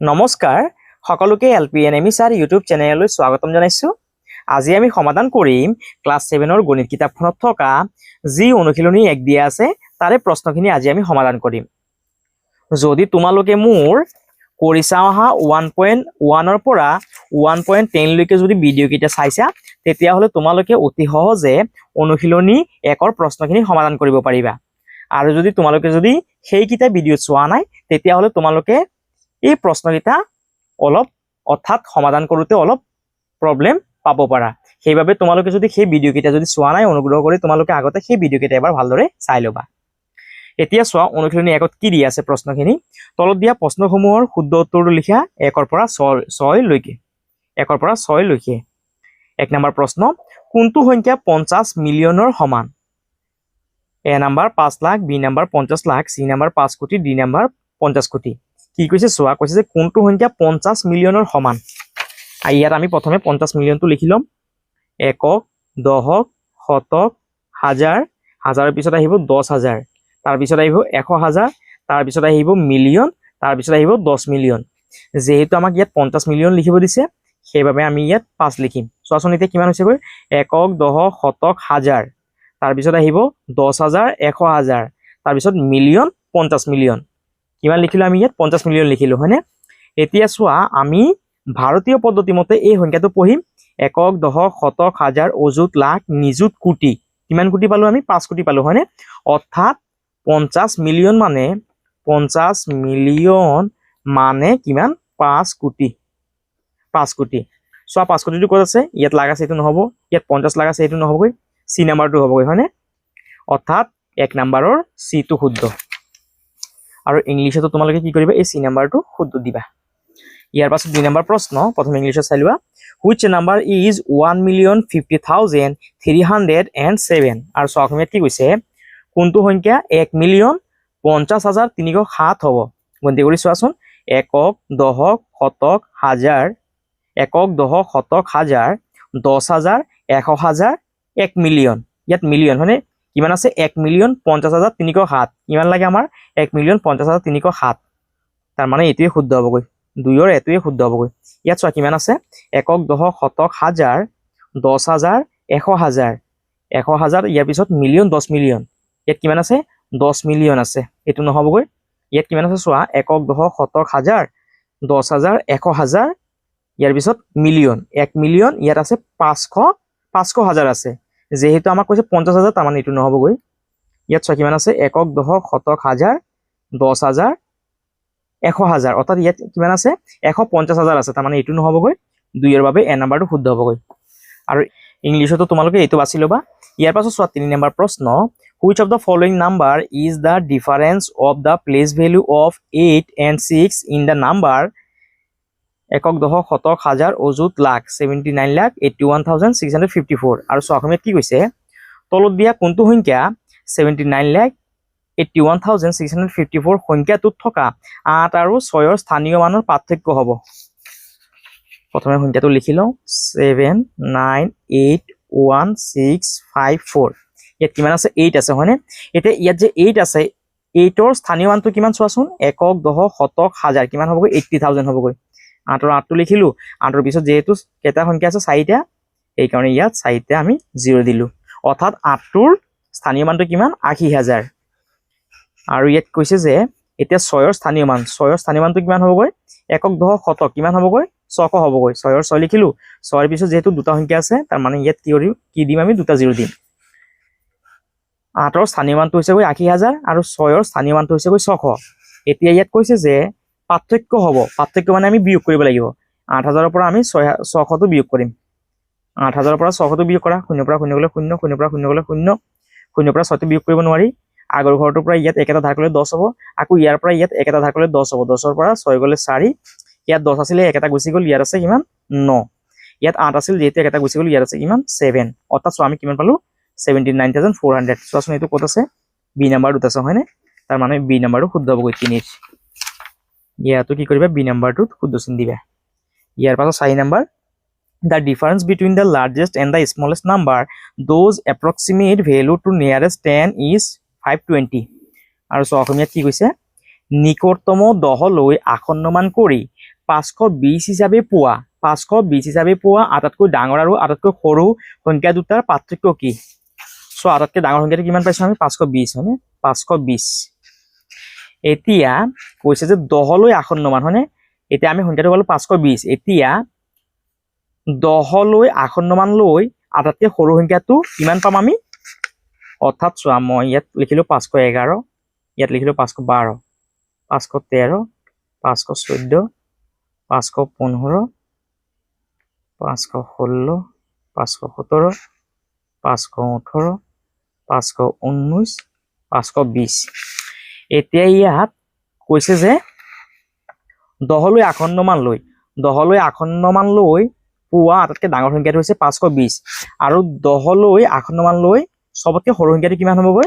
নমস্কাৰ সকলোকে এলপিএনএমই sir YouTube চেনেললৈ স্বাগতম জনাইছো। আজি আমি সমাধান কৰিম ক্লাস 7 ৰ গণিত কিতাপখনত থকা যি অনুশীলনী এক দিয়া আছে তাৰে প্ৰশ্নখিনি আজি আমি সমাধান কৰিম। যদি তোমালোকে মোৰ কৰিছা অহা 1.1 ৰ পৰা 1.10 লৈকে যদি ভিডিও কিটা চাইছা তেতিয়া হলে তোমালোকে অতি সহজে অনুশীলনী একৰ প্ৰশ্নখিনি সমাধান কৰিব পাৰিবা। আৰু যদি তোমালোকে যদি সেই কিটা ভিডিও চোৱা নাই তেতিয়া হলে তোমালোকে এই প্ৰশ্নকিটা অলপ অৰ্থাৎ সমাধান কৰোতে অলপ প্ৰবলেম পাব পাৰা। সেইভাবে তোমালোকে যদি সেই ভিডিও কিটা যদি চোৱা নাই অনুগ্ৰহ কৰি তোমালোকে আগতে সেই ভিডিও কিটা এবাৰ ভালদৰে চাই লবা। এতিয়া চোৱা অনুশীলনী একত কি দিয়া আছে প্ৰশ্নখিনি। তলত দিয়া প্ৰশ্নসমূহৰ শুদ্ধ উত্তৰটো লিখা 1 ৰ পৰা 6 লৈকে। 1 ৰ পৰা 6 লৈকে। 1 নম্বৰ প্ৰশ্ন, কোনটো সংখ্যা 50 মিলিয়নৰ সমান? A number 5 lakh, B number 50 lakh, C number 5 কোটি, ডি নম্বৰ 50 কোটি। কি কৈছে চোৱা, কৈছে যে কোনটো সংখ্যা 50 মিলিয়নৰ সমান। আৰু ইয়াত আমি প্ৰথমে 50 মিলিয়নটো লিখি লম। একক, দশক, শতক, হাজাৰ, হাজাৰৰ পিছত আহিব 10,000, তাৰ পিছত আহিব 100,000, তাৰ পিছত আহিব মিলিয়ন, তাৰ পিছত আহিব 10 মিলিয়ন। যেহেতু আমাক ইয়াত 50 মিলিয়ন লিখিব দিছে সেইভাবে আমি ইয়াত 5 লিখিম। চোৱাচোন এতিয়া কিমান হৈছে গৈ, একক, দশক, শতক, হাজাৰ, তাৰ পিছত আহিব 10,000, 100,000, তাৰ পিছত মিলিয়ন, 50 মিলিয়ন। কিমান লিখিলো আমি ইয়াত 50 মিলিয়ন লিখিলো হয়নে। এতিয়া চোৱা আমি ভাৰতীয় পদ্ধতি মতে এই সংখ্যাটো পঢ়িম। একক, দশক, শতক, হাজাৰ, অযুত, লাখ, নিযুত, কোটি। কিমান কোটি পালো আমি? 5 কোটি পালো হয়নে। অৰ্থাৎ 50 মিলিয়ন মানে 50 মিলিয়ন মানে কিমান? 5 কোটি। 5 কোটি। চোৱা 5 কোটিটো ক'ত আছে? ইয়াত লাখ আছে, এইটো নহব। ইয়াত 50 লাখ আছে, এইটো নহবগৈ। সি নাম্বাৰটো হ'বগৈ হয়নে। অৰ্থাৎ 1 নম্বৰৰ সি টো শুদ্ধ। আৰু ইংলিশতো তোমালোকে কি কৰিবা? এই সি নাম্বাৰটো শুদ্ধ দিবা। ইয়াৰ পাছত 2 নম্বৰ প্ৰশ্ন, প্ৰথম ইংলিশত চাই লোৱা। Which number is 1,50,307? আৰু চোৱা অসমীয়াত কি কৈছে, কোনটো সংখ্যা 1,50,307 হ'ব? গন্তি কৰি চোৱাচোন। একক, দশক, শতক, হাজাৰ, একক, দশক, শতক, হাজাৰ, 10,000, 100,000, 1 মিলিয়ন। ইয়াত মিলিয়ন হয়নে। কিমান আছে? 1,50,307। কিমান লাগে আমাৰ? 1,50,307। তাৰ মানে এইটোৱে শুদ্ধ হ'বগৈ। 2ৰ এইটোৱে শুদ্ধ হ'বগৈ। ইয়াত চোৱা কিমান আছে? একক, দশক, শতক, হাজাৰ, 10,000, 100,000, 100,000, ইয়াৰ পিছত মিলিয়ন, 10 মিলিয়ন। ইয়াত কিমান আছে? 10 মিলিয়ন আছে, এইটো নহ'বগৈ। ইয়াত কিমান আছে চোৱা, একক, দশক, শতক, হাজাৰ, 10,000, 100,000, ইয়াৰ পিছত মিলিয়ন, 1 মিলিয়ন। ইয়াত আছে 500,000 আছে। যেহেতু আমাক কৈছে 50,000 তাৰ মানে এইটো নহ'বগৈ। ইয়াত চোৱা কিমান আছে? একক, দশক, শতক, হাজাৰ, 10,000, 100,000, অৰ্থাৎ ইয়াত কিমান আছে? 150,000 আছে, তাৰ মানে এইটো নহ'বগৈ। 2ৰ বাবে এ নাম্বাৰটো শুদ্ধ হ'বগৈ। আৰু ইংলিছতো তোমালোকে এইটো বাছি ল'বা। ইয়াৰ পাছত চোৱা 3 নম্বৰ প্ৰশ্ন, which of the following number is the difference of the place value of 8 and 6 in the number একক, দশক, শতক, হাজাৰ, অযুত, লাখ, 79,81,654। আৰু চোৱা অসমীয়াত কি কৈছে, তলত দিয়া কোনটো সংখ্যা 79,81,654 সংখ্যাটোত থকা 8 আৰু 6ৰ স্থানীয় মানৰ পাৰ্থক্য হ'ব। প্ৰথমে সংখ্যাটো লিখি লওঁ, 79,81,654। ইয়াত কিমান আছে? 8 আছে হয়নে। এতিয়া ইয়াত যে 8 আছে, 8ৰ স্থানীয় মানটো কিমান চোৱাচোন। একক, দশক, শতক, হাজাৰ, কিমান হ'বগৈ? 80,000 হ'বগৈ। 8ৰ 8টো লিখিলো। 8ৰ পিছত যেহেতু কেইটা সংখ্যা আছে? 4টা, এইকাৰণে ইয়াত 4টা আমি 0 দিলো। অৰ্থাৎ 8টোৰ স্থানীয় মানটো কিমান? 80,000। আৰু ইয়াত কৈছে যে এতিয়া 6ৰ স্থানীয় মান, 6ৰ স্থানীয় মানটো কিমান হ'বগৈ? একক, দশক, শতক, কিমান হ'বগৈ? 600 হ'বগৈ। 6ৰ 6 লিখিলো। 6ৰ পিছত যেহেতু দুটা সংখ্যা আছে তাৰ মানে ইয়াত কি দিম আমি? দুটা 0 দিম। 8ৰ স্থানীয় মানটো হৈছে গৈ 80,000 আৰু 6ৰ স্থানীয় মানটো হৈছে গৈ 600। এতিয়া ইয়াত কৈছে যে পাৰ্থক্য হ'ব। পাৰ্থক্য মানে আমি বিয়োগ কৰিব লাগিব। 8,000ৰ পৰা আমি 600টো বিয়োগ কৰিম। 8,000ৰ পৰা 600টো বিয়োগ কৰা। 0 পৰা 0 গ'লে 0, 0 পৰা 0 গ'লে 0, 0 পৰা 6টো বিয়োগ কৰিব নোৱাৰি। আগৰ ঘৰটোৰ পৰা ইয়াত 1 এটা ধাৰ কৰিলে 10 হ'ব। আকৌ ইয়াৰ পৰা ইয়াত 1 এটা ধাৰ কৰিলে 10 হ'ব। 10ৰ পৰা 6 গ'লে 4, ইয়াত 10 আছিলে 1 এটা গুচি গ'ল, ইয়াত আছে কিমান? 9। ইয়াত 8 আছিল, যেহেতু 1 এটা গুচি গ'ল, ইয়াত আছে কিমান? 7। অৰ্থাৎ চোৱা আমি কিমান পালো? 79,400। চোৱাচোন এইটো ক'ত আছে? বি নাম্বাৰটোত আছে হয়নে। তাৰ মানে বি নাম্বাৰটো শুদ্ধ হ'বগৈ 3ৰ। ইয়াতো কি কৰিবা? বি নাম্বাৰটোত শুদ্ধ চিন দিবা। ইয়াৰ পাছত 4 number, the difference between the largest and the smallest number, those approximate value to nearest 10 is 520. আৰু চোৱা অসমীয়াত কি কৈছে, নিকটতম 10লৈ আসন্নমান কৰি 520 হিচাপে পোৱা 520 হিচাপে পোৱা আটাইতকৈ ডাঙৰ আৰু আটাইতকৈ সৰু সংখ্যা দুটাৰ পাৰ্থক্য কি? সো আটাইতকৈ ডাঙৰ সংখ্যাটো কিমান পাইছো আমি 520 হয়নে 520 এতিয়া কৈছে যে 10 লৈ আসন্ন মান হয়নে এতিয়া আমি সংখ্যাটো পালো 520 এতিয়া 10 লৈ আসন্ন মান লৈ আটাইতকৈ সৰু সংখ্যাটো কিমান পাম আমি অৰ্থাৎ চোৱা মই ইয়াত লিখিলো 511 ইয়াত লিখিলো 512 513 514 515 516 517 518 519 520 এতিয়া ইয়াত কৈছে যে 10 লৈ আসন্ন মান লৈ পোৱা আটাইতকৈ ডাঙৰ সংখ্যাটো হৈছে 520 আৰু 10 লৈ আসন্ন মান লৈ সবতকৈ সৰু সংখ্যাটো কিমান হ'বগৈ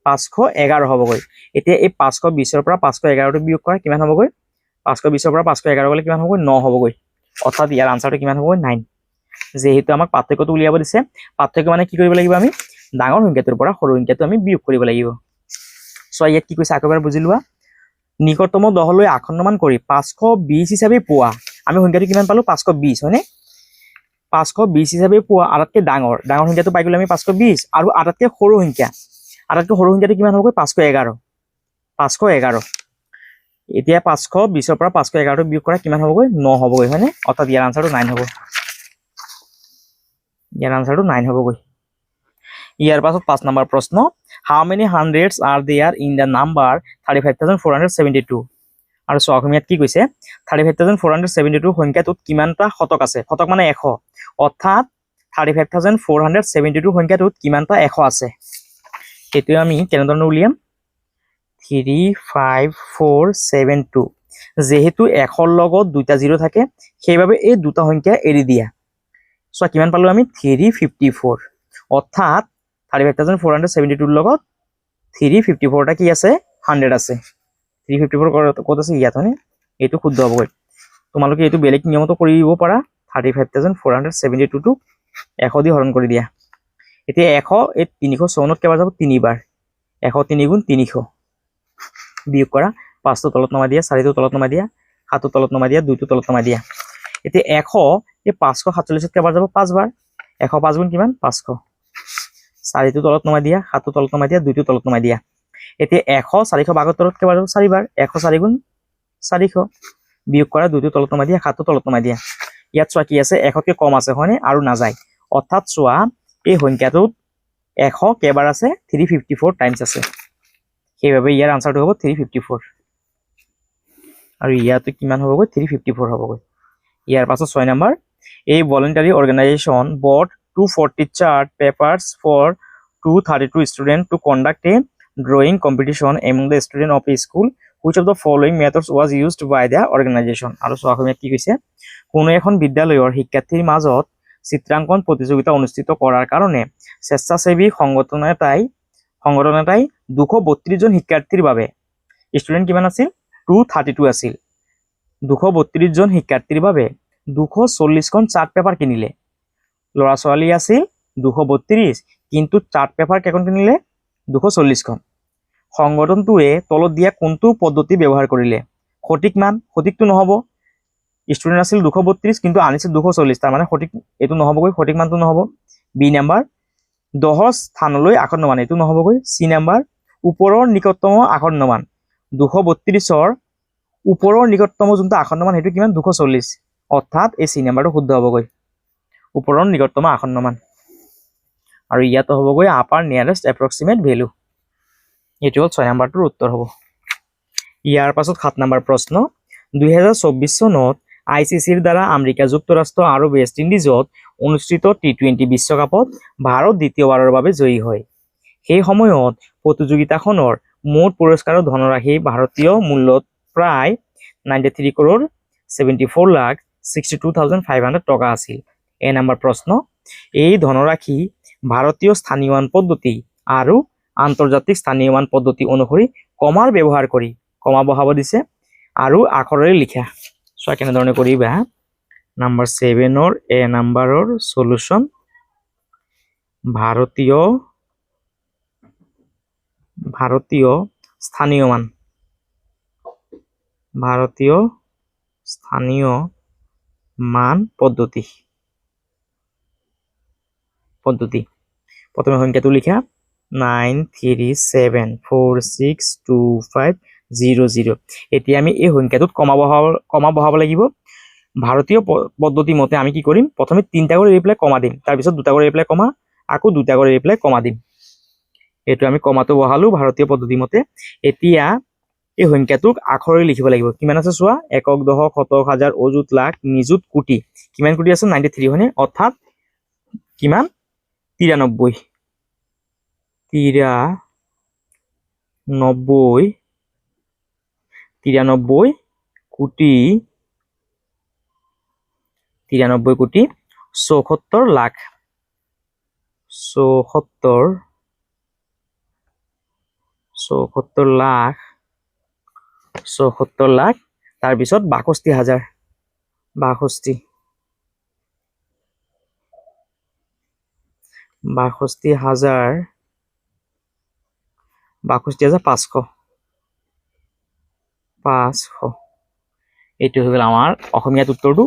511 হ'বগৈ এতিয়া এই 520 ৰ পৰা 511 টো বিয়োগ কৰা কিমান হ'বগৈ 520 ৰ পৰা 511 গলে কিমান হ'বগৈ 9 হ'বগৈ অৰ্থাৎ ইয়াৰ আনসাৰটো কিমান হ'বগৈ 9 যেহেতু আমাক পাৰ্থক্যটো উলিয়াব দিছে পাৰ্থক্য মানে কি কৰিব লাগিব আমি ডাঙৰ সংখ্যাটোৰ পৰা সৰু সংখ্যাটো আমি বিয়োগ কৰিব লাগিব সো ইয়াত কি কৈছে আকবাৰ বুজি লোৱা নিকটতম 10 লৈ আসন্ন মান কৰি 520 হিচাপে পোৱা আমি সংখ্যাটো কিমান পালো 520 হয়নে 520 হিচাপে পোৱা আটাইতকৈ ডাঙৰ সংখ্যাটো পাই গ'লে আমি 520 আৰু আটাইতকৈ সৰু সংখ্যাটো কিমান হ'বগৈ 511 এতিয়া 520 ৰ পৰা 511 টো বিয়োগ কৰা কিমান হ'বগৈ 9 হ'বগৈ হয়নে অৰ্থাৎ ইয়াৰ আনসাৰটো 9 হ'ব ইয়াৰ পাছত 5 নম্বৰ প্ৰশ্ন how many hundreds are there in the number 35,472 আৰু সো অসমীয়াত কি কৈছে 35,472 সংখ্যাটোত কিমানটা শতক আছে শতক মানে 100 অৰ্থাৎ 35,472 সংখ্যাটোত কিমানটা 100 আছে এটো আমি কেনেধৰণে উলিয়াম 35472 যেহেতু 100 লগত দুটা 0 থাকে সেইভাবে এই দুটা সংখ্যা এৰি দিয়া সো কিমান পালো আমি 354 অৰ্থাৎ 35,472 ৰ লগত 354 টা কি আছে 100 আছে 354 কত আছে ইয়াত হয়নে এইটো শুদ্ধ হ'বগৈ তোমালোকে এইটো বেলেগ নিয়মতো কৰি দিব পাৰা 35,472 টো 100 দি হৰণ কৰি দিয়া এতিয়া 100 এই 354 কেবাৰ যাব 3 বাৰ 103 গুণ 300 বিয়োগ কৰা 5 টো তলত নমাই দিয়া 4 টো তলত নমাই দিয়া 7 টো তলত নমাই দিয়া 2 টো তলত নমাই দিয়া এতিয়া 100 এই 547 কেবাৰ যাব 5 বাৰ 105 গুণ কিমান 500 4 টো তলত নমাই দিয়া 7 টো তলত নমাই দিয়া 2 টো তলত নমাই দিয়া এতিয়া 100 472 কেবাৰ যাব 4 বাৰ 104 গুণ 400 বিয়োগ কৰা 2 টো তলত নমাই দিয়া 7 টো তলত নমাই দিয়া ইয়াত চোৱা কি আছে 100 কে কম আছে হয়নে আৰু নাযায় অৰ্থাৎ চোৱা এই সংখ্যাটোত 100 কেবাৰ আছে 354 টাইমছ আছে সেইভাবে ইয়াৰ আনসাৰটো হ'ব 354 আৰু ইয়াতো কিমান হ'বগৈ 354 হ'বগৈ ইয়াৰ পাছত 6 নম্বৰ এই ভলান্টাৰী organisation but 240 chart papers for 232 student to conduct a drawing competition among the student of a school which of the following methods was used by the organization আৰু সো অসমীয়াত কি কৈছে কোনো এখন বিদ্যালয়ৰ শিক্ষাৰ্থীৰ মাজত চিত্ৰাঙ্কন প্ৰতিযোগিতা অনুষ্ঠিত কৰাৰ কাৰণে স্বেচ্ছাসেৱী সংগঠন এটাই 232 জন শিক্ষাৰ্থীৰ বাবে ষ্টুডেন্ট কিমান আছিল 232 আছিল 232 জন শিক্ষাৰ্থীৰ বাবে 240 খন চাৰ্ট পেপাৰ কিনিলে লৰা ছোৱালী আছিল 232 কিন্তু চাৰ্ট পেপাৰ কেইখন কিনিলে 240 খন সংগঠনটোৱে তলত দিয়া কোনটো পদ্ধতি ব্যৱহাৰ কৰিলে সঠিক মান সঠিকটো নহব ষ্টুডেন্ট আছিল 232 কিন্তু আনিছিল 240 তাৰ মানে সঠিক এটো নহবগৈ সঠিক মানটো নহব বি নাম্বাৰ 10 স্থানলৈ আসন্ন মান এটো নহবগৈ সি নাম্বাৰ ওপৰৰ নিকটতম আসন্ন মান 232 ৰ ওপৰৰ নিকটতম যোনটো আসন্ন মান হেতু কিমান 240 অৰ্থাৎ এই সি নাম্বাৰটো শুদ্ধ হ'বগৈ ওপৰৰ নিকটতম আসন্ন মান আৰু ইয়াত হ'বগৈ আপাৰ নিয়াৰেষ্ট এপ্ৰক্সিমেট ভ্যালু এটো হল 6 নম্বৰটোৰ উত্তৰ হ'ব ইয়াৰ পাছত 7 নম্বৰ প্ৰশ্ন 2024 চনত আইসিসিৰ দ্বাৰা আমেৰিকা যুক্তৰাষ্ট্ৰ আৰু ৱেষ্ট ইণ্ডিজত অনুষ্ঠিত টি20 বিশ্বকাপত ভাৰত দ্বিতীয়বাৰৰ বাবে জয়ী হয় সেই সময়ত প্ৰতিযোগিতাখনৰ মুঠ পুৰস্কাৰৰ ধনৰাশি ভাৰতীয় মূল্যত প্ৰায় 93 crore 74,62,500 টকা আছিল এ নম্বৰ প্ৰশ্ন এই ধনৰাশি ভাৰতীয় স্থানীয়মান পদ্ধতি আৰু আন্তৰ্জাতিক স্থানীয়মান পদ্ধতি অনুসৰি কমাৰ ব্যৱহাৰ কৰি কমা বহাব দিছে আৰু আখৰেৰে লিখা সো কেনেধৰণে কৰিবা নাম্বাৰ 7 ৰ এ নাম্বাৰৰ সলিউশন ভাৰতীয় স্থানীয় স্থানীয় মান পদ্ধতি প্রথমে সংখ্যাটো লিখা 937462500। এতিয়া আমি এই সংখ্যাটোত কমা বহাব লাগিব। ভাৰতীয় পদ্ধতি মতে আমি কি কৰিম, প্ৰথমে 3টা কৰি এৰি পেলাই কমা দিম, তাৰপিছত 2টা কৰি এৰি পেলাই কমা, আকৌ 2টা কৰি এৰি পেলাই কমা দিম। এইটো আমি কমাটো বহালো ভাৰতীয় পদ্ধতি মতে। এতিয়া এই সংখ্যাটোক আখৰে লিখিব লাগিব। কিমান আছে চোৱা, একক, দশক, শতক, হাজাৰ, অযুত, লাখ, নিযুত, কোটি। কিমান কোটি আছে? 93 হয়নে? অৰ্থাৎ কিমান? 93 কোটি 74 লাখ 74 লাখ। তাৰপিছত 62,000 500 এইটো হৈ গ'ল আমাৰ অসমীয়াত উত্তৰটো।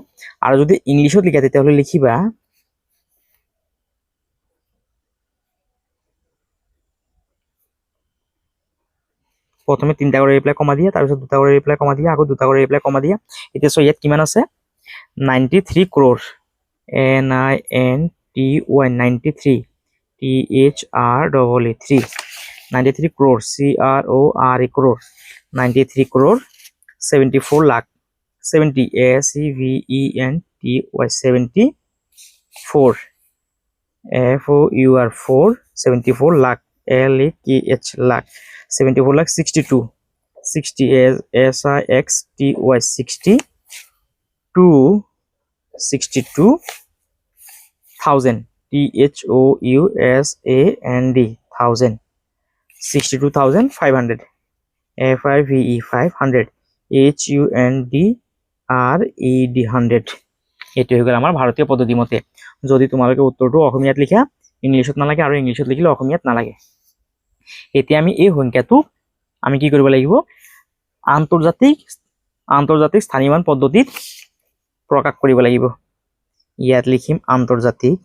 আৰু যদি ইংলিছত লিখা তেতিয়াহ'লে লিখিবা প্ৰথমে 3টা কৰি এৰি পেলাই কমা দিয়া, তাৰপিছত 2টা কৰি এৰি পেলাই কমা দিয়া, আকৌ 2টা কৰি এৰি পেলাই কমা দিয়া। এতিয়া চোৱা ইয়াত কিমান আছে? 93 crore NINTY 93 THREE 93 crore CRORE crore 93 crore 74 lakh 70 ACVENTY 74 FOUR 4 74 lakh LAKH lakh 74 lakh 62 60 SIXTY 62,000 THOUSAND 1000 62,500 FIVE 500 HUNDRED 100। এইটো হৈ গ'ল আমাৰ ভাৰতীয় পদ্ধতি মতে। যদি তোমালোকে উত্তৰটো অসমীয়াত লিখা, ইংলিছত নালাগে, আৰু ইংলিছত লিখিলে অসমীয়াত নালাগে। এতিয়া আমি এই সংখ্যাটো আমি কি কৰিব লাগিব, আন্তৰ্জাতিক স্থানীয় মান পদ্ধতিত প্ৰকাশ কৰিব লাগিব। ইয়াত লিখিম আন্তৰ্জাতিক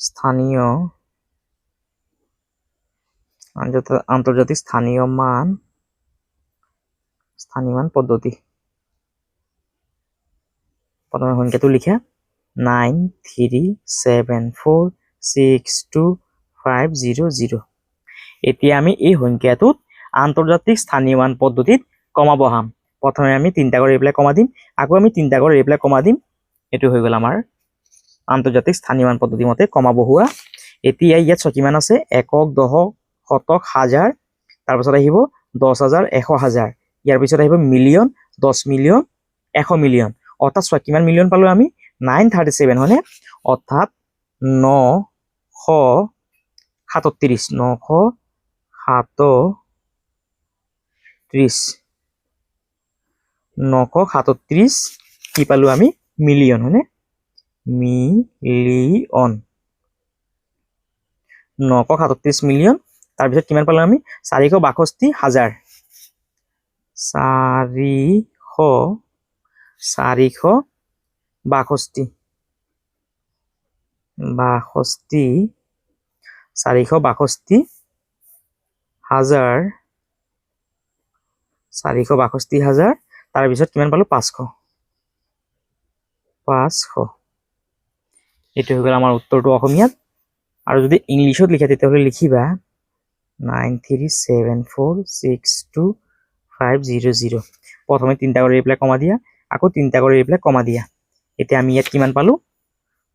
স্থানীয় মান পদ্ধতি। প্ৰথমে সংখ্যাটো লিখা 937462500। এতিয়া আমি এই সংখ্যাটোত আন্তৰ্জাতিক স্থানীয় মান পদ্ধতিত কমা বহাম। প্ৰথমে আমি 3টা কৰি এৰি পেলাই কমা দিম, আকৌ আমি 3টা কৰি এৰি পেলাই কমা দিম। এইটো হৈ গ'ল আমাৰ আন্তৰ্জাতিক স্থানীয় মান পদ্ধতি মতে কমা বহোৱা। এতিয়া ইয়াত কিমান আছে? একক, দশক, শতক, হাজাৰ, তাৰপিছত আহিব 10,000 100,000, ইয়াৰ পিছত আহিব মিলিয়ন 10 মিলিয়ন 100 মিলিয়ন। অৰ্থাৎ কিমান মিলিয়ন পালো আমি? 937 হয়নে? অৰ্থাৎ 937 কি পালো আমি? মিলিয়ন হয়নে? Million 937 million. তাৰপিছত কিমান পালো আমি? 462,000 462,000 তাৰপিছত কিমান পালো? 500। এইটো হৈ গ'ল আমাৰ উত্তৰটো অসমীয়াত। আৰু যদি ইংলিছত লিখা তেতিয়াহ'লে লিখিবা 937462500। প্ৰথমে 3টা কৰি এৰি পেলাই কমা দিয়া, আকৌ 3টা কৰি এৰি পেলাই কমা দিয়া। এতিয়া আমি ইয়াত কিমান পালো?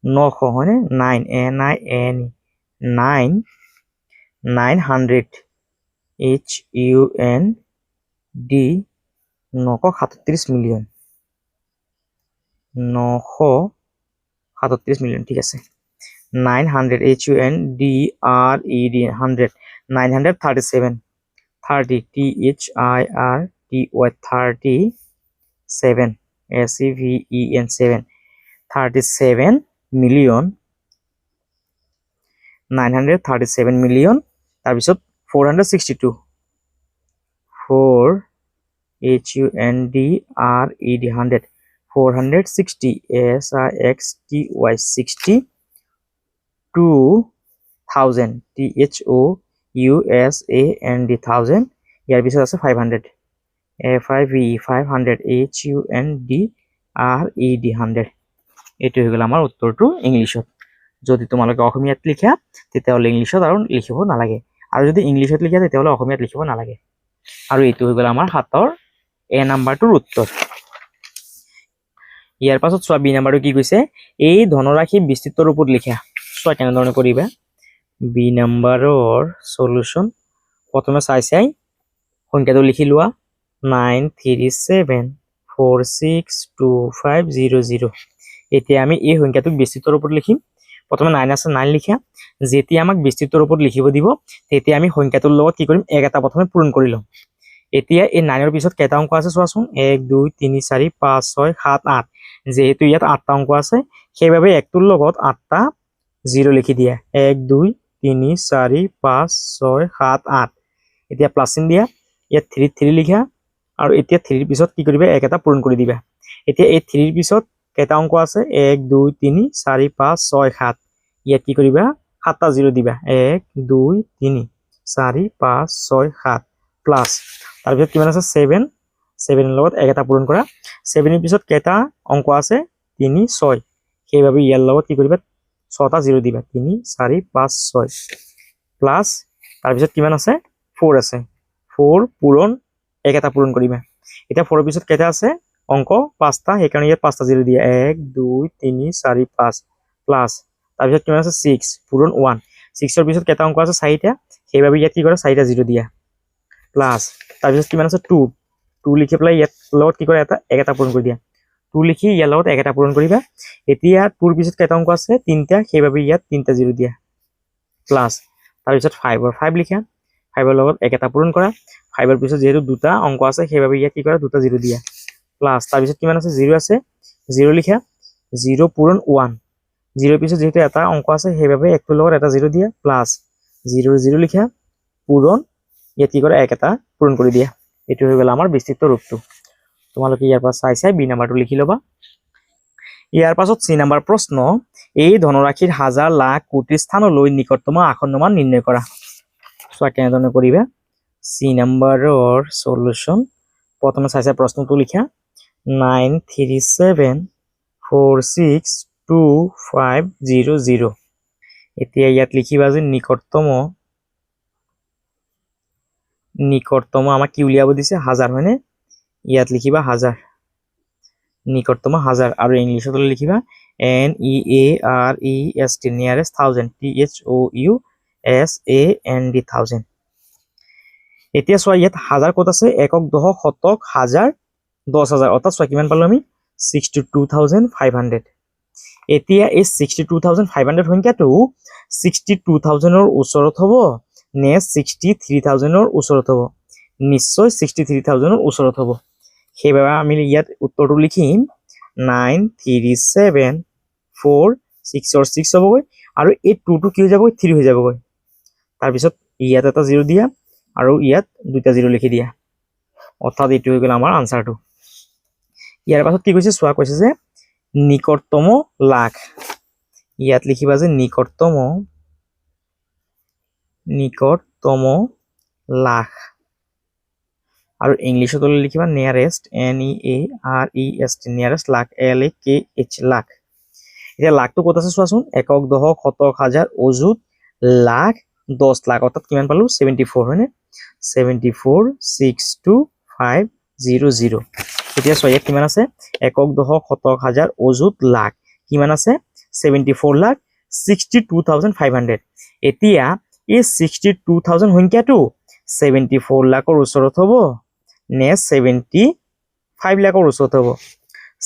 900 হয়নে? 900 HUND 937 মিলিয়ন 937 মিলিয়ন। ঠিক আছে, 900 HUNDRED 100 937 30 THIRTY 37 SEVEN 7 37 million 937 million. তাৰপিছত 462 4 HUNDRED 460 SIXTY 60 2000 THOUSAND 1000 ইয়াৰ পিছত আছে 500 FIVE 500 HUNDRED 100 এইটো হৈ গ'ল আমাৰ উত্তৰটো ইংলিছত যদি তোমালোকে অসমীয়াত লিখা তেতিয়াহ'লে ইংলিছত আৰু লিখিব নালাগে আৰু যদি ইংলিছত লিখা তেতিয়াহ'লে অসমীয়াত লিখিব নালাগে আৰু এইটো হৈ গ'ল আমাৰ 7ৰ এ নাম্বাৰটোৰ উত্তৰ ইয়াৰ পাছত চোৱা বি নাম্বাৰটো কি কৈছে এই ধনৰাশি বিস্তৃত ৰূপত লিখা চোৱা কেনেধৰণে কৰিবা বি নাম্বাৰৰ সলিউশন প্ৰথমে চাই সংখ্যাটো লিখি লোৱা 937462500 এতিয়া আমি এই সংখ্যাটোক বিস্তৃত ৰূপত লিখিম প্ৰথমে 9 আছে 9 লিখা যেতিয়া আমাক বিস্তৃত ৰূপত লিখিব দিব তেতিয়া আমি সংখ্যাটোৰ লগত কি কৰিম এক এটা প্ৰথমে পূৰণ কৰি লম এতিয়া এই 9 ৰ পিছত কেইটা অংক আছে চোৱাচোন 1 2 3 4 5 6 7 8 যেহেতু ইয়াত 8টা অংক আছে সেইবাবে একটোৰ লগত 8টা 0 লিখি দিয়া 1 2 3 4 5 6 7 8 এতিয়া প্লাস চিন দিয়া ইয়াত 3 3 লিখা আৰু এতিয়া 3 ৰ পিছত কি কৰিবা এক এটা পূৰণ কৰি দিবা এতিয়া এই 3 ৰ পিছত কেইটা অংক আছে 1 2 3 4 5 6 7 ইয়াত কি কৰিবা 7টা 0 দিবা 1 2 3 4 5 6 7 প্লাস তাৰ পিছত কিমান আছে 7 7 ৰ লগত এক এটা পূৰণ কৰা 7 ৰ পিছত কেইটা অংক আছে 3 6 সেইবাবে ইয়াৰ লগত কি কৰিবা 6টা 0 দিবা 3 4 5 6 প্লাস তাৰ পিছত কিমান আছে 4 আছে 4 পূৰণ এক এটা পূৰণ কৰিবা এতিয়া 4 ৰ পিছত কেইটা আছে অংক 5টা সেইকাৰণে ইয়াত 5টা 0 দিয়া 1 2 3 4 5 প্লাস তাৰ পিছত কিমান আছে 6 পূৰণ 1 6 ৰ পিছত কেইটা অংক আছে 4টা সেইবাবে ইয়াত কি কৰা 4টা 0 দিয়া প্লাস তাৰ পিছত কিমান আছে 2 2 লিখি পেলাই ইয়াত লগত কি কৰা এক এটা পূৰণ কৰি দিয়া 2 লিখি ইয়াৰ লগত এক এটা পূৰণ কৰিবা এতিয়া 2 ৰ পিছত কেইটা অংক আছে 3টা সেইবাবে ইয়াত 3টা 0 দিয়া প্লাস তাৰ পিছত 5 ৰ 5 লিখা 5 ৰ লগত এক এটা পূৰণ কৰা 5 ৰ পিছত যেহেতু দুটা অংক আছে সেইবাবে ইয়াত কি কৰা দুটা 0 দিয়া প্লাস তাৰ পিছত কিমান আছে 0 আছে 0 লিখা 0 পূৰণ 1 0 ৰ পিছত যেহেতু এটা অংক আছে সেইবাবে একটোৰ লগত এটা 0 দিয়া প্লাস 0 0 লিখা পূৰণ ইয়াত কি কৰা এক এটা পূৰণ কৰি দিয়া এইটো হৈ গ'ল আমাৰ বিস্তৃত ৰূপটো তোমালোকে ইয়াৰ পৰা চাই বি নাম্বাৰটো লিখি ল'বা ইয়াৰ পাছত সি নাম্বাৰ প্ৰশ্ন এই ধনৰাশিৰ হাজাৰ লাখ কোটি স্থানলৈ নিকটতম আসন্ন মান নিৰ্ণয় কৰা চোৱা কেনেধৰণে কৰিবা সি নাম্বাৰৰ সলিউশন প্ৰথমে চাই প্ৰশ্নটো লিখা 937462500 এতিয়া ইয়াত লিখিবা যে নিকটতম আমাক কি উলিয়াব দিছে হাজাৰ হয়নে ইয়াত লিখিবা হাজাৰ নিকটতম হাজাৰ আৰু ইংলিশত লিখিবা NEAREST nearest 1000 THOUSAND 1000 এতিয়া চোৱা ইয়াত হাজাৰ ক'ত আছে একক দশক শতক হাজাৰ 10000 অৰ্থাৎ চোৱা কিমান পালো আমি 62500 এতিয়া এই 62500 সংখ্যাটো 62000 ৰ ওচৰত হ'ব নে 63000 ৰ ওচৰত হ'ব নিশ্চয় 63000 ৰ ওচৰত হ'ব সেইবাবে আমি ইয়াত উত্তৰটো লিখিম 9374 6 ৰ 6 হ'বগৈ আৰু এই 2 টো কি হৈ যাবগৈ 3 হৈ যাবগৈ তাৰ পিছত ইয়াত এটা 0 দিয়া আৰু ইয়াত দুটা 0 লিখি দিয়া অৰ্থাৎ এইটো হৈ গ'ল আমাৰ আনসাৰটো ইয়াৰ পাছত কি কৈছে চোৱা কৈছে যে নিকটতম লাখ ইয়াত লিখিবা যে নিকটতম লাখ আৰু ইংলিশত লিখিবা নিয়াৰেস্ট NEAREST নিয়াৰেস্ট লাখ LAKH লাখ এতিয়া লাখটো ক'ত আছে চোৱাচোন একক দশক শতক হাজাৰ অযুত লাখ 10 লাখ অৰ্থাৎ কিমান পালো 74 হয়নে 7462500 এতিয়া চোৱা ইয়াত কিমান আছে একক দশক শতক হাজাৰ অযুত লাখ কিমান আছে 74 লাখ 62500 এতিয়া এই 62000 সংখ্যাটো 74 লাখৰ ওচৰত হ'ব নে 75 লাখৰ ওচৰত হ'ব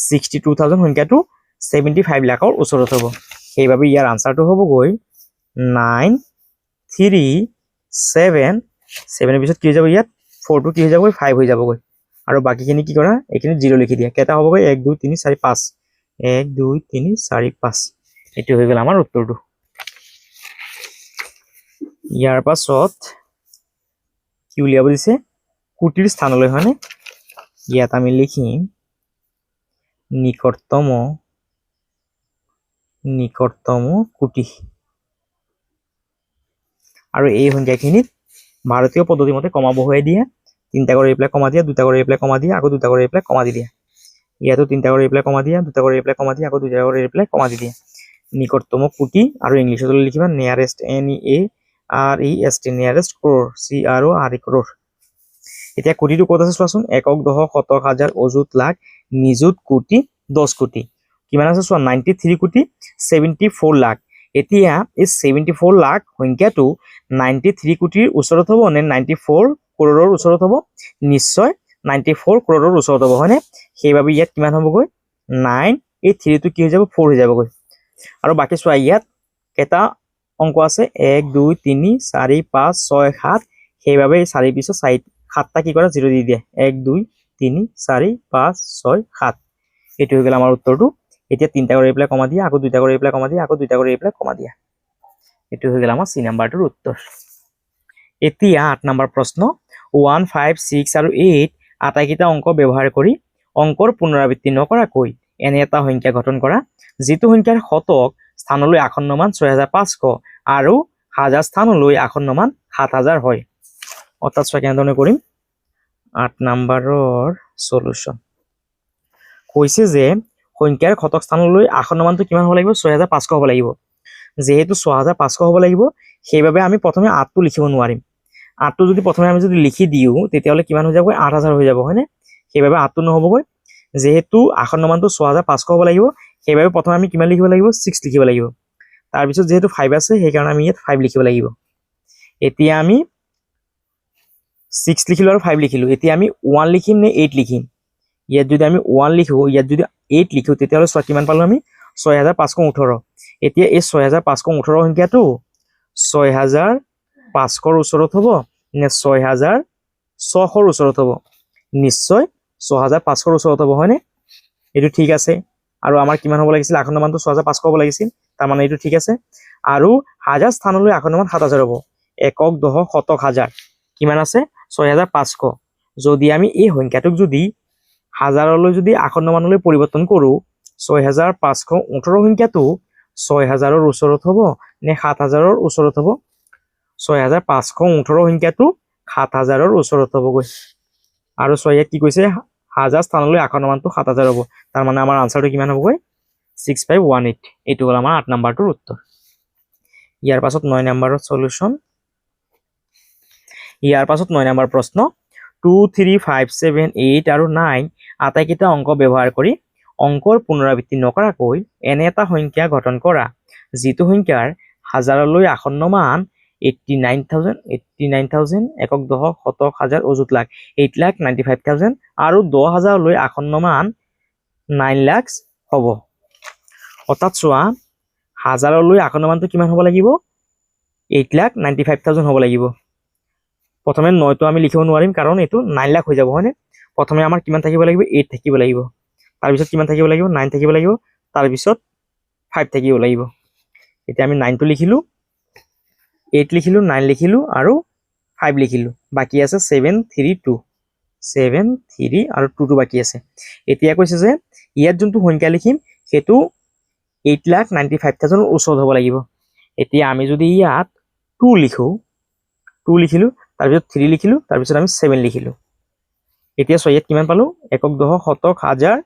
62000 সংখ্যাটো 75 লাখৰ ওচৰত হ'ব সেইবাবে ইয়াৰ আনসাৰটো হ'ব গৈ 937 7 ৰ পিছত কি হৈ যাব ইয়াত 4 টো কি হৈ যাব 5 হৈ যাব গৈ আৰু বাকিখিনি কি কৰা এইখিনি 0 লিখি দিয়া কেটা হ'ব গৈ 1 2 3 4 5 1 2 3 4 5 এটো হৈ গ'ল আমাৰ উত্তৰটো ইয়াৰ পাছত কি উলিয়াব দিছে কোটিৰ স্থানলৈ হয়নে ইয়াত আমি লিখিম নিকটতম কোটি আৰু এই সংখ্যাখিনিত ভাৰতীয় পদ্ধতি মতে কমা বহুৱাই দিয়া 3টা কৰি পেলাই কমা দিয়া 2টা কৰি পেলাই কমা দিয়া আকৌ 2টা কৰি পেলাই কমা দি দিয়া ইয়াতো 3টা কৰি পেলাই কমা দিয়া 2টা কৰি পেলাই কমা দিয়া আকৌ 2টা কৰি পেলাই কমা দি দিয়া নিকটতম কোটি আৰু ইংলিছত লিখিবা nearest NEAREST nearest crore CRORE crore এতিয়া কোটিটো ক'ত আছে চোৱাচোন একক দশক শতক হাজাৰ অযুত লাখ নিযুত কোটি 10 কোটি কিমান আছে চোৱা 93 কোটি 74 লাখ এতিয়া এই 74 লাখ সংখ্যাটো 93 কোটিৰ ওচৰত হ'ব নে 94 কৰোৰৰ ওচৰত হ'ব নিশ্চয় 94 কৰোৰৰ ওচৰত হ'ব হয়নে সেইবাবে ইয়াত কিমান হ'বগৈ 9 এই 3 টো কি হৈ যাব 4 হৈ যাবগৈ আৰু বাকি চোৱা ইয়াত কেটা অংক আছে 1 2 3 4 5 6 7 সেইবাবে 4 পিছত 7টা কি কৰা 0 দি দিয়া 1 2 3 4 5 6 7 এটো হৈ গেল আমাৰ উত্তৰটো এতিয়া 3টা কৰি পেলাই কমা দিয়া আকৌ 2টা কৰি পেলাই কমা দিয়া আকৌ 2টা কৰি পেলাই কমা দিয়া এটো হৈ গেল আমাৰ সি নাম্বাৰটোৰ উত্তৰ এতিয়া 8 নম্বৰ প্ৰশ্ন 1 5 6 আৰু 8 আটাইকেইটা অংক ব্যৱহাৰ কৰি অংকৰ পুনৰাবৃত্তি নকৰাকৈ এনে এটা সংখ্যা গঠন কৰা যেটো সংখ্যাৰ শতক স্থানলৈ আসন্নমান 6500 আৰু হাজাৰ স্থানলৈ আসন্নমান 7000 হয় অৰ্থাৎ কেনেধৰণে কৰিম 8 নম্বৰৰ সলিউশন কৈছে যে সংখ্যাৰ শতক স্থানলৈ আসন্নমানটো কিমান হ'ব লাগিব 6500 হ'ব লাগিব যেহেতু 6500 হ'ব লাগিব সেইবাবে আমি প্ৰথমে 8 টো লিখিব নোৱাৰিম 8 টো যদি প্ৰথমে আমি যদি লিখি দিও তেতিয়াহলে কিমান হৈ যাব 8000 হৈ যাব হয়নে সেইবাবে 8 টো নহবগৈ যেহেতু আসন্নমানটো 6500 হ'ব লাগিব সেইবাবে প্ৰথমে আমি কিমান লিখিব লাগিব 6 লিখিব লাগিব তাৰ পিছত যেহেতু 5 আছে সেই কাৰণে আমি ইয়াত 5 লিখিব লাগিব এতিয়া আমি 6 লিখিলো আৰু 5 লিখিলো এতিয়া আমি 1 লিখিম নে 8 লিখিম ইয়াত যদি আমি 1 লিখো ইয়াত যদি 8 লিখো তেতিয়াহলে সো কিমান পালো আমি 6518 এতিয়া এই 6518 সংখ্যাটো 6500 ৰ ওচৰত হ'ব নে 6600 ৰ ওচৰত হ'ব নিশ্চয় 6500 ৰ ওচৰত হ'ব হয়নে এটো ঠিক আছে আৰু আমাৰ কিমান হ'ব লাগিছিল আসন্নমানটো 6500 হ'ব লাগিছিল তাৰ মানে এটো ঠিক আছে আৰু হাজাৰ স্থানলৈ আসন্নমান 7000 হ'ব একক দশক শতক হাজাৰ কিমান আছে 6500 যদি আমি এই সংখ্যাটোক যদি হাজাৰলৈ যদি আসন্নমানলৈ পৰিৱৰ্তন কৰো 6518 সংখ্যাটো 6000 ৰ ওচৰত হ'ব নে 7000 ৰ ওচৰত হ'ব 6518 সংখ্যাটো 7000 ৰ ওচৰত হ'বগৈ আৰু ইয়াত কি কৈছে হাজাৰ স্থানলৈ আসন্নমানটো 7000 হ'ব তাৰ মানে আমাৰ আনসাৰটো কিমান হ'বগৈ 6518 এটো হ'ল আমাৰ 8 নম্বৰটোৰ উত্তৰ ইয়াৰ পাছত 9 নম্বৰৰ সলিউশন ইয়াৰ পাছত 9 নম্বৰ প্ৰশ্ন 2 3 5 7 8 আৰু 9 আটাইকেইটা অংক ব্যৱহাৰ কৰি অংকৰ পুনৰাবৃত্তি নকৰাকৈ এনে এটা সংখ্যা গঠন কৰা যেটো সংখ্যাৰ হাজাৰলৈ আসন্নমান 89000 একক দশক শতক হাজাৰ অযুত লাখ 8,95,000 আৰু 10000 লৈ আসন্নমান 9 লাখ হ'ব অৰ্থাৎ চোৱা হাজাৰলৈ আসন্নমানটো কিমান হ'ব লাগিব 8,95,000 হ'ব লাগিব প্ৰথমে 9 টো আমি লিখিব নোৱাৰিম কাৰণ এটো 9 লাখ হৈ যাব হয়নে প্ৰথমে আমাৰ কিমান থাকিব লাগিব 8 থাকিব লাগিব তাৰ পিছত কিমান থাকিব লাগিব 9 থাকিব লাগিব তাৰ পিছত 5 থাকিব লাগিব এতিয়া আমি 9 টো লিখিলো 8 লিখিলো 9 লিখিলো আৰু 5 লিখিলো বাকি আছে 7 3 2 7 3 আৰু 2 টো বাকি আছে এতিয়া কৈছে যে ইয়াত যোনটো সংখ্যা লিখিম হেতু 8,95,000 ৰ ওচৰত হ'ব লাগিব এতিয়া আমি যদি ইয়াত 2 লিখো 2 লিখিলো তাৰ পিছত 3 লিখিলো তাৰ পিছত আমি 7 লিখিলো এতিয়া ইয়াত কিমান পালো একক দশক শতক হাজাৰ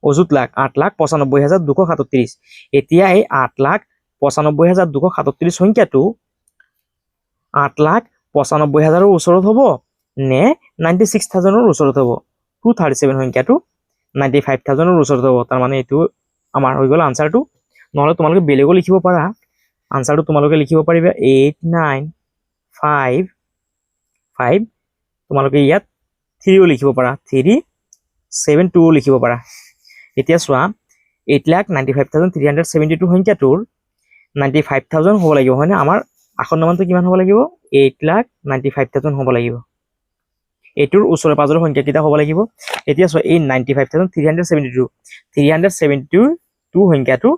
অযুত লাখ 8,95,237 এতিয়া এই 8,95,237 সংখ্যাটো 8,95,000 ৰ ওচৰত হ'ব নে 96,000 ৰ ওচৰত হ'ব 237 সংখ্যাটো 95,000 ৰ ওচৰত হ'ব তাৰ মানে এটো আমাৰ হৈ গল আনসাৰটো নহলে তোমালোকে বেলেগো লিখিব পাৰা আনসাৰটো তোমালোকে লিখিব পাৰিবা 895 তোমালোকে ইয়াত 3 ও লিখিব পাৰা 372 লিখিব পাৰা এতিয়া চোৱা 8,95,372 সংখ্যাটোৰ 95,000 হ'ব লাগিব হয়নে আমাৰ আসন্নমানটো কিমান হ'ব লাগিব 8,95,000 হ'ব লাগিব এটোৰ ওচৰে পাজৰৰ সংখ্যা কিটা হ'ব লাগিব এতিয়া চোৱা এই 95,372 সংখ্যাটো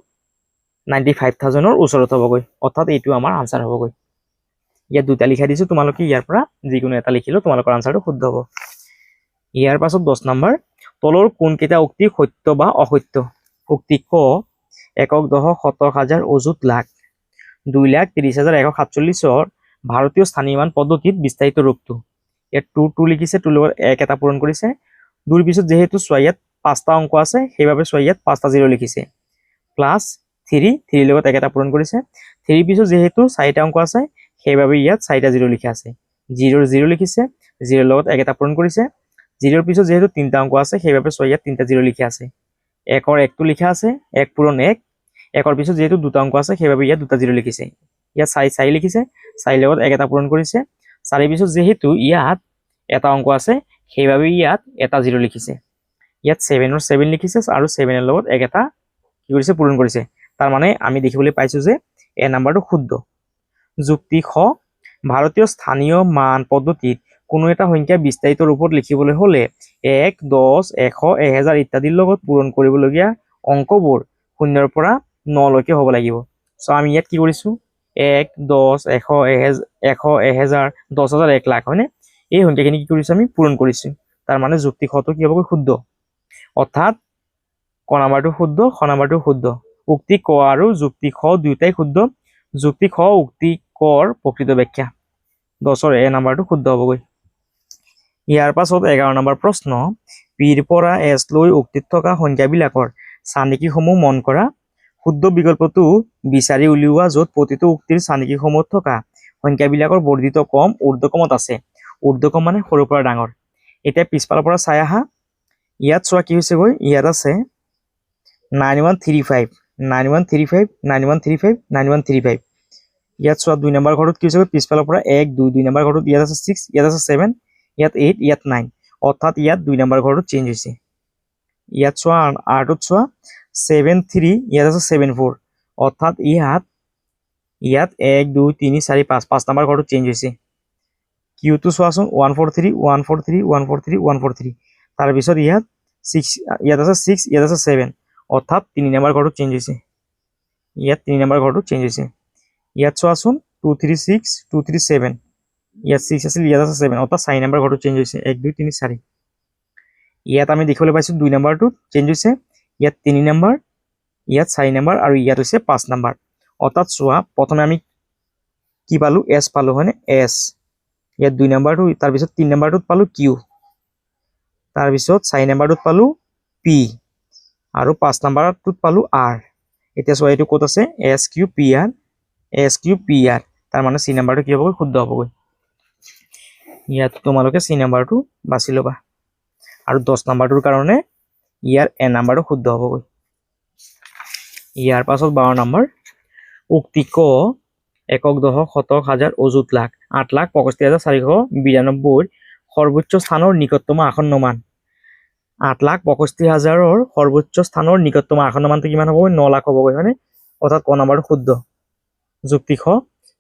95,000 ৰ ওচৰত হ'বগৈ অৰ্থাৎ এইটো আমাৰ আনসাৰ হ'বগৈ ইয়াত দুটা লিখা দিছো, তোমালোকে ইয়াৰ পৰা যিকোনো এটা লিখিলেও তোমালোকৰ আনসাৰটো শুদ্ধ হ'ব। ইয়াৰ পাছত 10 নম্বৰ, তলৰ কোনকেইটা উক্তি সত্য বা অসত্য? উক্তি ক, একক দশক শতক হাজাৰ অযুত লাখ 2,30,147 ভাৰতীয় স্থানীয় মান পদ্ধতিত বিস্তাৰিত ৰূপটো। ইয়াত টু লিখিছে, টুৰ লগত এক এটা পূৰণ কৰিছে। 2ৰ পিছত যেহেতু চোৱা ইয়াত 5টা অংক আছে, সেইবাবে চোৱা ইয়াত 5টা 0 লিখিছে। প্লাছ 3 লগত এক এটা পূৰণ কৰিছে। 3ৰ পিছত যেহেতু 4টা অংক আছে, সেইবাবে ইয়াত 4টা 0 লিখা আছে। 0 লিখিছে, 0ৰ লগত এক এটা পূৰণ কৰিছে। 0ৰ পিছত যেহেতু 3টা অংক আছে, সেইবাবে চোৱা ইয়াত 3টা 0 লিখা আছে। 1ৰ 1টো লিখা আছে, 1 পূৰণ 1। 1ৰ পিছত যেহেতু 2টা অংক আছে, সেইবাবে ইয়াত 2টা 0 লিখিছে। ইয়াত 4 লিখিছে, 4ৰ লগত এক এটা পূৰণ কৰিছে। 4ৰ পিছত যেহেতু ইয়াত এটা অংক আছে, সেইবাবে ইয়াত এটা 0 লিখিছে। ইয়াত 7ৰ 7 লিখিছে আৰু 7ৰ লগত এক এটা কি কৰিছে, পূৰণ কৰিছে। তাৰ মানে আমি দেখিবলৈ পাইছো যে এ নাম্বাৰটো শুদ্ধ। যুক্তি খ, ভাৰতীয় স্থানীয় মান পদ্ধতিত কোনো এটা সংখ্যা বিস্তাৰিত ৰূপত লিখিবলৈ হলে 1, 10, 100, 1000 ইত্যাদিৰ লগত পূৰণ কৰিবলগীয়া অংকবোৰ 0ৰ পৰা 9 লৈকে হ'ব লাগিব। চ' আমি ইয়াত কি কৰিছো, 1, 10, 100, 1000, 10,000, 1 লাখ, হয়নে? এই সংখ্যাখিনি কি কৰিছো, আমি পূৰণ কৰিছো। তাৰ মানে যুক্তি খটো কি হ'বগৈ, শুদ্ধ। অৰ্থাৎ ক নাম্বাৰটো শুদ্ধ, খ নাম্বাৰটো শুদ্ধ। উক্তি ক আৰু যুক্তি খ দুয়োটাই শুদ্ধ। যুক্তি খ উক্তি কৰ প্ৰকৃত ব্যাখ্যা। 10ৰ এ নাম্বাৰটো শুদ্ধ হ'বগৈ। ইয়াৰ পাছত 11 নম্বৰ প্ৰশ্ন, পিৰ পৰা এছ লৈ উক্তিত থকা সংখ্যাবিলাকৰ চানিকিসমূহ মন কৰা। শুদ্ধ বিকল্পটো বিচাৰি উলিওৱা, য'ত প্ৰতিটো উক্তিৰ চানিকিসমূহত থকা সংখ্যাবিলাকৰ বৰ্ধিত ক্ৰম ঊৰ্ধ্বক্ৰমত আছে। ঊৰ্ধ্বক্ৰম মানে সৰুৰ পৰা ডাঙৰ। এতিয়া পিছফালৰ পৰা চাই আহা, ইয়াত চোৱা কি হৈছেগৈ, ইয়াত আছে 9135, 9135, 9135, 9135। ইয়াত চোৱা 2 নম্বৰ ঘৰটোত কি হৈছেগৈ, পিছফালৰ পৰা 1, 2, 2 নম্বৰ ঘৰটোত ইয়াত আছে 6, ইয়াত আছে 7, ইয়াত 8, ইয়াত 9। অৰ্থাৎ ইয়াত 2 নম্বৰ ঘৰটোত চেঞ্জ হৈছে। ইয়াত চোৱা আৰটোত চোৱা 73, ইয়াত আছে 74। অৰ্থাৎ ইয়াত 1, 2, 3, 4, 5 নম্বৰ ঘৰটোত চেঞ্জ হৈছে। কিউটো চোৱাচোন 143, 143, 143, 143। তাৰপিছত ইয়াত 6, ইয়াত আছে 6, ইয়াত আছে 7। অৰ্থাৎ 3 নম্বৰ ঘৰটোত চেঞ্জ হৈছে। ইয়াত 3 নম্বৰ ঘৰটোত চেঞ্জ হৈছে। ইয়াত চোৱাচোন 236, 237। ইয়াত 6 আছিল, ইয়াত আছে 7। অৰ্থাৎ 4 নম্বৰ ঘৰটোত চেঞ্জ হৈছে। 1, 2, 3, 4। ইয়াত আমি দেখিবলৈ পাইছো 2 নম্বৰটোত চেঞ্জ হৈছে। ইয়াত 3 নম্বৰ, ইয়াত 4 নম্বৰ আৰু ইয়াত হৈছে 5 নম্বৰ। অৰ্থাৎ চোৱা প্ৰথমে আমি কি পালো, এছ পালো, হয়নে? এছ। ইয়াত 2 নম্বৰটো, তাৰপিছত 3 নম্বৰটোত পালো কিউ, তাৰপিছত 4 নম্বৰটোত পালো পি আৰু 5 নম্বৰটোত পালো আৰ। এতিয়া চোৱা এইটো ক'ত আছে, S Q P R, S Q P R. তাৰ মানে চি নম্বৰটো কি হ'বগৈ, শুদ্ধ হ'বগৈ। ইয়াত তোমালোকে চি নম্বৰটো বাছি ল'বা। আৰু 10 নম্বৰটোৰ কাৰণে ইয়াৰ এ নম্বৰটো শুদ্ধ হ'বগৈ। ইয়াৰ পাছত 12 নম্বৰ, উক্তি ক, একক দশক শতক হাজাৰ অযুত লাখ 8,65,492 সৰ্বোচ্চ স্থানৰ নিকটতম আসন্ন মান। 8,65,000 সৰ্বোচ্চ স্থানৰ নিকটতম আসন্ন মানটো কিমান হ'বগৈ, 9 লাখ হ'বগৈ, হয়নে? অৰ্থাৎ ক নম্বৰটো শুদ্ধ। যুক্তি খ,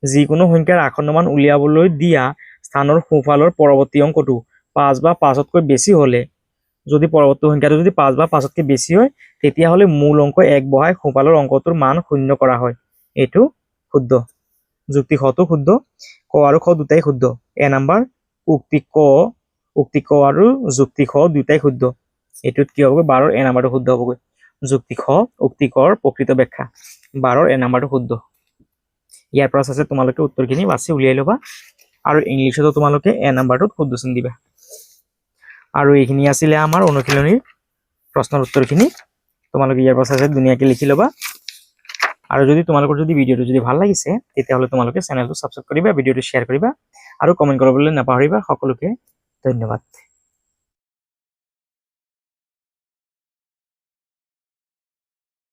যিকোনো সংখ্যাৰ আসন্ন মান উলিয়াবলৈ দিয়া স্থানৰ সোঁফালৰ পৰৱৰ্তী অংকটো 5 বা 5তকৈ বেছি হ'লে, যদি পৰৱৰ্তী সংখ্যাটো যদি 5 বা 5তকৈ বেছি হয়, তেতিয়াহ'লে মূল অংক 1 বহাই সোঁফালৰ অংকটোৰ মান 0 কৰা হয়। এইটো শুদ্ধ। যুক্তি খটো শুদ্ধ। ক আৰু খ দুটাই শুদ্ধ। এ নম্বৰ উক্তি ক আৰু যুক্তি খ দুটাই শুদ্ধ। এইটোত কি হ'বগৈ, 12ৰ এ নম্বৰটো শুদ্ধ হ'বগৈ। যুক্তি খ উক্তি কৰ প্ৰকৃত ব্যাখ্যা। 12ৰ এ নম্বৰটো শুদ্ধ। ইয়াৰ পৰা চাইছে তোমালোকে উত্তৰখিনি বাছি উলিয়াই ল'বা আৰু ইংলিছতো তোমালোকে এ নম্বৰটোত শুদ্ধ চিন দিবা। আৰু এইখিনি আছিলে আমাৰ অনুশীলনীৰ প্ৰশ্নৰ উত্তৰখিনি। তোমালোকে ইয়াৰ পৰা চাইছে ধুনীয়াকৈ লিখি ল'বা। আৰু যদি তোমালোকৰ যদি ভিডিঅ'টো যদি ভাল লাগিছে, তেতিয়াহ'লে তোমালোকে চেনেলটো ছাবস্ক্ৰাইব কৰিবা, ভিডিঅ'টো শ্বেয়াৰ কৰিবা আৰু কমেণ্ট কৰিবলৈ নাপাহৰিবা। সকলোকে ধন্যবাদ।